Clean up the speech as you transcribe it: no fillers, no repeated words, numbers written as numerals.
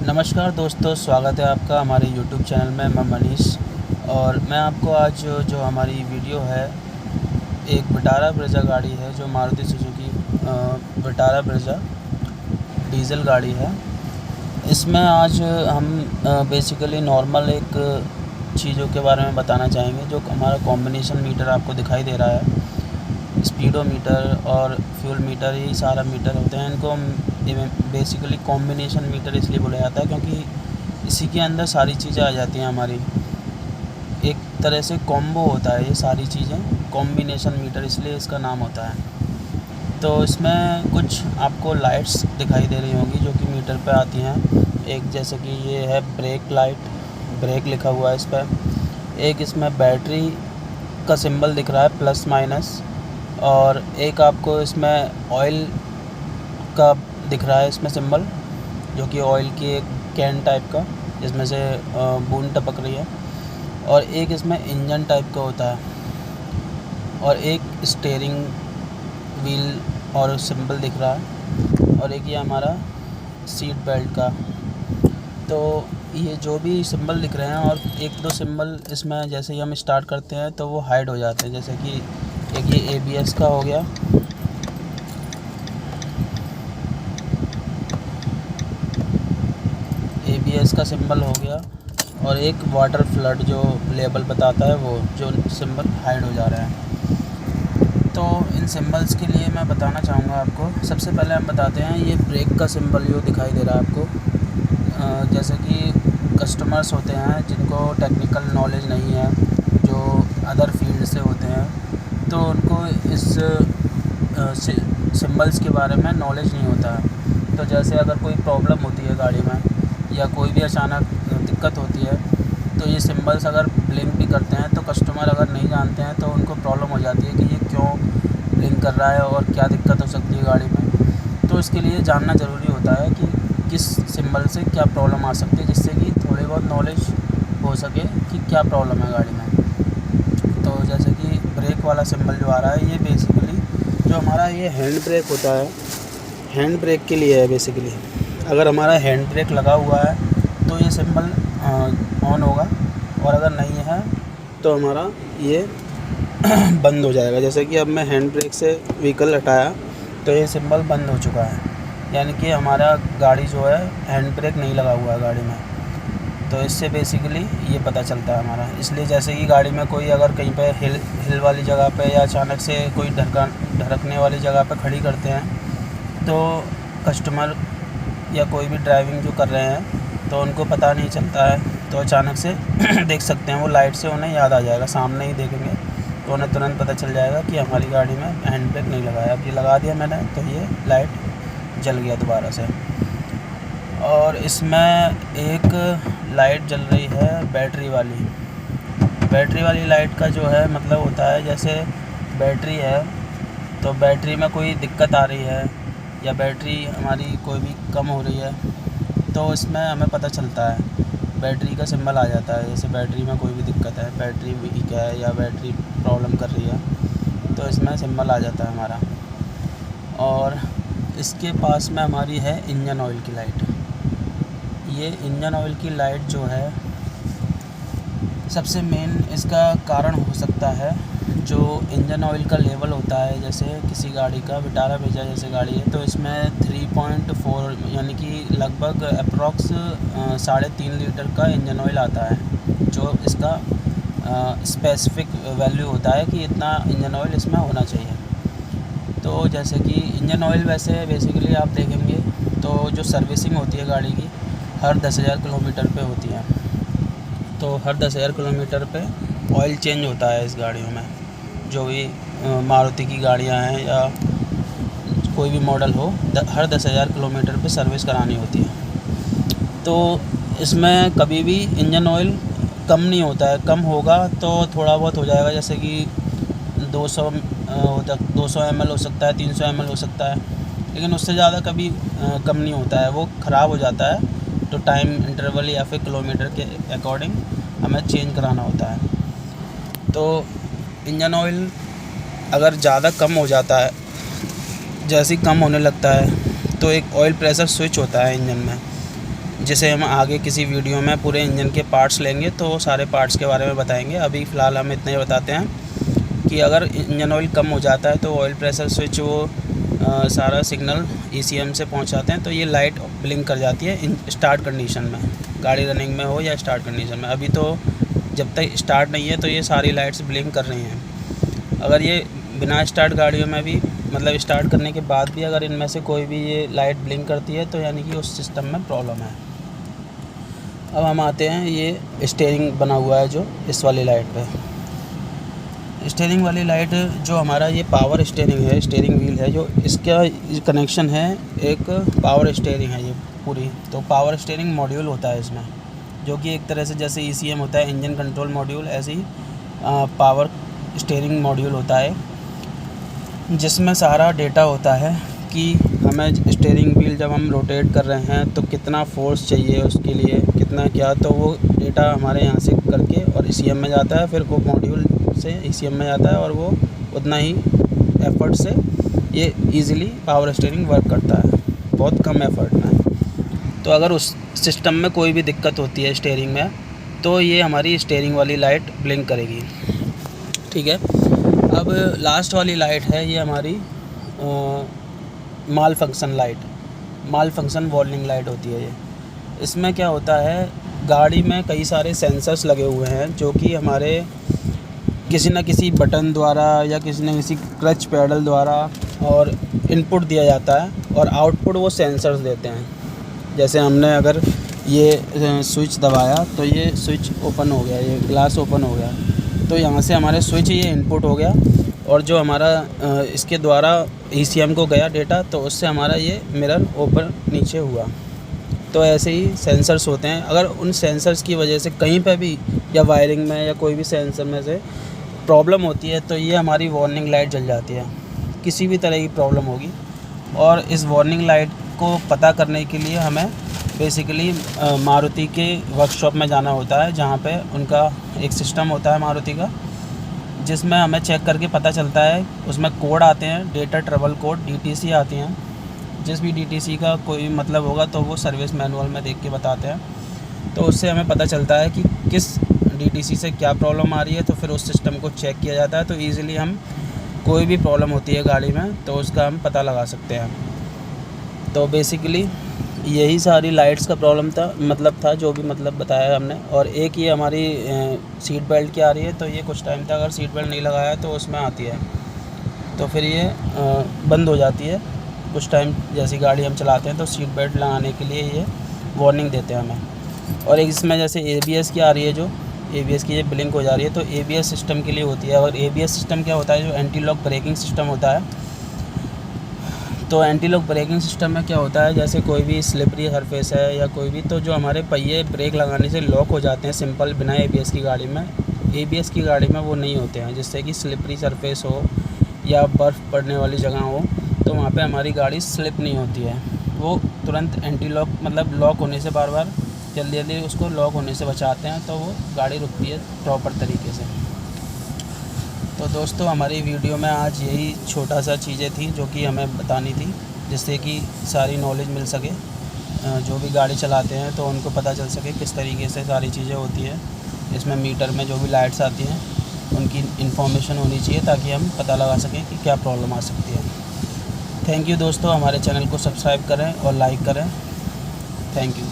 नमस्कार दोस्तों, स्वागत है आपका हमारे YouTube चैनल में। मैं मनीष और मैं आपको आज जो हमारी वीडियो है, एक विटारा ब्रेज़ा गाड़ी है जो Maruti Suzuki Vitara Brezza diesel गाड़ी है। इसमें आज हम बेसिकली नॉर्मल एक चीज़ों के बारे में बताना चाहेंगे। जो हमारा कॉम्बिनेशन मीटर आपको दिखाई दे रहा है, स्पीडोमीटर और फ्यूल मीटर, यही सारा मीटर होते हैं। इनको हम बेसिकली कॉम्बिनेशन मीटर इसलिए बोला जाता है क्योंकि इसी के अंदर सारी चीज़ें आ जाती हैं हमारी। एक तरह से कॉम्बो होता है ये सारी चीज़ें, कॉम्बिनेशन मीटर इसलिए इसका नाम होता है। तो इसमें कुछ आपको लाइट्स दिखाई दे रही होंगी जो कि मीटर पे आती हैं। एक जैसे कि ये है ब्रेक लाइट, ब्रेक लिखा हुआ है इस पर। एक इसमें बैटरी का सिंबल दिख रहा है प्लस माइनस, और एक आपको इसमें ऑयल का दिख रहा है इसमें सिंबल, जो कि ऑयल की एक कैन टाइप का जिसमें से बूंद टपक रही है। और एक इसमें इंजन टाइप का होता है, और एक स्टीयरिंग व्हील और सिंबल दिख रहा है, और एक ये हमारा सीट बेल्ट का। तो ये जो भी सिंबल दिख रहे हैं, और एक दो सिंबल इसमें जैसे ही हम स्टार्ट करते हैं तो वो हाइड हो जाते हैं। जैसे कि एक ये ABS का हो गया, ABS का सिंबल हो गया, और एक वाटर फ्लड जो लेबल बताता है वो जो सिंबल हाइड हो जा रहा है। तो इन सिंबल्स के लिए मैं बताना चाहूँगा आपको। सबसे पहले हम बताते हैं ये ब्रेक का सिंबल जो दिखाई दे रहा है आपको। जैसे कि कस्टमर्स होते हैं जिनको टेक्निकल नॉलेज नहीं है, जो अदर फील्ड से होते हैं, तो उनको इस सिंबल्स के बारे में नॉलेज नहीं होता है। तो जैसे अगर कोई प्रॉब्लम होती है गाड़ी में, या कोई भी अचानक दिक्कत होती है, तो ये सिंबल्स अगर ब्लिंक भी करते हैं तो कस्टमर अगर नहीं जानते हैं तो उनको प्रॉब्लम हो जाती है कि ये क्यों ब्लिंक कर रहा है और क्या दिक्कत हो सकती है गाड़ी में। तो इसके लिए जानना ज़रूरी होता है कि किस सिंबल से क्या प्रॉब्लम आ सकती है, जिससे कि थोड़ी बहुत नॉलेज हो सके कि क्या प्रॉब्लम है गाड़ी में। तो जैसे कि ब्रेक वाला सिंबल जो आ रहा है, ये बेसिकली जो हमारा ये हैंड ब्रेक होता है, हैंड ब्रेक के लिए है बेसिकली। अगर हमारा हैंड ब्रेक लगा हुआ है तो ये सिंबल ऑन होगा, और अगर नहीं है तो हमारा ये बंद हो जाएगा। जैसे कि अब मैं हैंड ब्रेक से व्हीकल हटाया तो ये सिंबल बंद हो चुका है, यानी कि हमारा गाड़ी जो है हैंड ब्रेक नहीं लगा हुआ है गाड़ी में। तो इससे बेसिकली ये पता चलता है हमारा। इसलिए जैसे कि गाड़ी में कोई अगर कहीं पे हिल वाली जगह पे या अचानक से कोई ढरकने वाली जगह पे खड़ी करते हैं, तो कस्टमर या कोई भी ड्राइविंग जो कर रहे हैं तो उनको पता नहीं चलता है, तो अचानक से देख सकते हैं, वो लाइट से उन्हें याद आ जाएगा, सामने ही देखेंगे तो उन्हें तुरंत पता चल जाएगा कि हमारी गाड़ी में हैंड ब्रेक नहीं लगाया। अब ये लगा दिया मैंने तो ये लाइट जल गया दोबारा से। और इसमें एक लाइट जल रही है बैटरी वाली। बैटरी वाली लाइट का जो है मतलब होता है, जैसे बैटरी है तो बैटरी में कोई दिक्कत आ रही है या बैटरी हमारी कोई भी कम हो रही है, तो इसमें हमें पता चलता है, बैटरी का सिंबल आ जाता है। जैसे बैटरी में कोई भी दिक्कत है, बैटरी वीक है या बैटरी प्रॉब्लम कर रही है, तो इसमें सिंबल आ जाता है हमारा। और इसके पास में हमारी है इंजन ऑयल की लाइट। ये इंजन ऑयल की लाइट जो है, सबसे मेन इसका कारण हो सकता है जो इंजन ऑयल का लेवल होता है। जैसे किसी गाड़ी का विटारा ब्रेज़ा जैसे गाड़ी है तो इसमें 3.4 यानी कि लगभग अप्रॉक्स 3.5 लीटर का इंजन ऑयल आता है, जो इसका स्पेसिफिक वैल्यू होता है कि इतना इंजन ऑयल इसमें होना चाहिए। तो जैसे कि इंजन ऑयल वैसे बेसिकली आप देखेंगे तो जो सर्विसिंग होती है गाड़ी की हर 10,000 किलोमीटर पे होती है। तो हर 10,000 किलोमीटर पे ऑयल चेंज होता है इस गाड़ियों में। जो भी मारुति की गाड़ियां हैं या कोई भी मॉडल हो, हर 10,000 किलोमीटर पे सर्विस करानी होती है। तो इसमें कभी भी इंजन ऑयल कम नहीं होता है। कम होगा तो थोड़ा बहुत हो जाएगा, जैसे कि 200 ml हो सकता है, 300 ml हो सकता है, लेकिन उससे ज़्यादा कभी कम नहीं होता है। वो ख़राब हो जाता है तो टाइम इंटरवल या फिर किलोमीटर के अकॉर्डिंग हमें चेंज कराना होता है। तो इंजन ऑयल अगर ज़्यादा कम हो जाता है, जैसे ही कम होने लगता है तो एक ऑयल प्रेशर स्विच होता है इंजन में, जिसे हम आगे किसी वीडियो में पूरे इंजन के पार्ट्स लेंगे तो वो सारे पार्ट्स के बारे में बताएंगे। अभी फ़िलहाल हम इतना ही बताते हैं कि अगर इंजन ऑयल कम हो जाता है तो ऑयल प्रेशर स्विच वो सारा सिग्नल ECM से पहुंचाते हैं, तो ये लाइट ब्लिंक कर जाती है स्टार्ट कंडीशन में, गाड़ी रनिंग में हो या स्टार्ट कंडीशन में। अभी तो जब तक स्टार्ट नहीं है तो ये सारी लाइट्स ब्लिंक कर रही हैं। अगर ये बिना स्टार्ट गाड़ियों में भी मतलब स्टार्ट करने के बाद भी अगर इनमें से कोई भी ये लाइट ब्लिंक करती है तो यानी कि उस सिस्टम में प्रॉब्लम है। अब हम आते हैं, ये स्टीयरिंग बना हुआ है जो इस वाली लाइट पे। स्टीयरिंग वाली लाइट जो हमारा ये पावर स्टीयरिंग है, स्टीयरिंग व्हील है, जो इसका कनेक्शन है एक पावर स्टीयरिंग है ये पूरी। तो पावर स्टीयरिंग मॉड्यूल होता है इसमें, जो कि एक तरह से जैसे ECM होता है इंजन कंट्रोल मॉड्यूल, ऐसे ही पावर स्टीयरिंग मॉड्यूल होता है, जिसमें सारा डेटा होता है कि हमें स्टीयरिंग व्हील जब हम रोटेट कर रहे हैं तो कितना फोर्स चाहिए उसके लिए, कितना क्या, तो वो डेटा हमारे यहाँ से करके और ECM में जाता है, फिर वो मॉड्यूल से ECM में जाता है और वो उतना ही एफर्ट से ये इजीली पावर स्टीयरिंग वर्क करता है, बहुत कम एफर्ट में। तो अगर उस सिस्टम में कोई भी दिक्कत होती है स्टीयरिंग में तो ये हमारी स्टीयरिंग वाली लाइट ब्लिंक करेगी। ठीक है, अब लास्ट वाली लाइट है ये हमारी माल फंक्शन लाइट, माल फंक्शन वार्निंग लाइट होती है ये। इसमें क्या होता है, गाड़ी में कई सारे सेंसर्स लगे हुए हैं जो कि हमारे किसी न किसी बटन द्वारा या किसी न किसी क्लच पैडल द्वारा और इनपुट दिया जाता है और आउटपुट वो सेंसर्स देते हैं। जैसे हमने अगर ये स्विच दबाया तो ये स्विच ओपन हो गया, ये ग्लास ओपन हो गया, तो यहाँ से हमारे स्विच ये इनपुट हो गया और जो हमारा इसके द्वारा ECM को गया डेटा, तो उससे हमारा ये मिरर ऊपर नीचे हुआ। तो ऐसे ही सेंसर्स होते हैं, अगर उन सेंसर्स की वजह से कहीं पे भी या वायरिंग में या कोई भी सेंसर में से प्रॉब्लम होती है तो ये हमारी वार्निंग लाइट जल जाती है, किसी भी तरह की प्रॉब्लम होगी। और इस वार्निंग लाइट को पता करने के लिए हमें बेसिकली मारुति के वर्कशॉप में जाना होता है, जहाँ पे उनका एक सिस्टम होता है मारुति का, जिसमें हमें चेक करके पता चलता है। उसमें कोड आते हैं, डेटा ट्रबल कोड DTC आती हैं। जिस भी DTC का कोई मतलब होगा तो वो सर्विस मैनुअल में देख के बताते हैं, तो उससे हमें पता चलता है कि किस DTC से क्या प्रॉब्लम आ रही है, तो फिर उस सिस्टम को चेक किया जाता है। तो ईज़िली हम कोई भी प्रॉब्लम होती है गाड़ी में तो उसका हम पता लगा सकते हैं। तो बेसिकली यही सारी लाइट्स का प्रॉब्लम था, मतलब था जो भी मतलब बताया हमने। और एक ये हमारी सीट बेल्ट की आ रही है, तो ये कुछ टाइम तक अगर सीट बेल्ट नहीं लगाया तो उसमें आती है, तो फिर ये बंद हो जाती है कुछ टाइम, जैसी गाड़ी हम चलाते हैं तो सीट बेल्ट लगाने के लिए ये वार्निंग देते हैं हमें। और एक इसमें जैसे ABS की आ रही है, जो ABS की ये ब्लिंक हो जा रही है, तो ABS सिस्टम के लिए होती है। और ABS सिस्टम क्या होता है, जो एंटी लॉक ब्रेकिंग सिस्टम होता है। तो एंटी लॉक ब्रेकिंग सिस्टम में क्या होता है, जैसे कोई भी स्लिपरी सरफेस है या कोई भी, तो जो हमारे पहिए ब्रेक लगाने से लॉक हो जाते हैं सिंपल बिना ABS की गाड़ी में, ABS की गाड़ी में वो नहीं होते हैं। जिससे कि स्लिपरी सरफेस हो या बर्फ़ पड़ने वाली जगह हो तो वहाँ पे हमारी गाड़ी स्लिप नहीं होती है, वो तुरंत एंटी लॉक मतलब लॉक होने से बार बार जल्दी जल्दी उसको लॉक होने से बचाते हैं, तो वो गाड़ी रुकती है प्रॉपर तरीके से। तो दोस्तों, हमारी वीडियो में आज यही छोटा सा चीज़ें थी जो कि हमें बतानी थी, जिससे कि सारी नॉलेज मिल सके। जो भी गाड़ी चलाते हैं तो उनको पता चल सके किस तरीके से सारी चीज़ें होती है। इसमें मीटर में जो भी लाइट्स आती हैं उनकी इन्फॉर्मेशन होनी चाहिए, ताकि हम पता लगा सकें कि क्या प्रॉब्लम आ सकती है। थैंक यू दोस्तों, हमारे चैनल को सब्सक्राइब करें और लाइक करें। Thank you.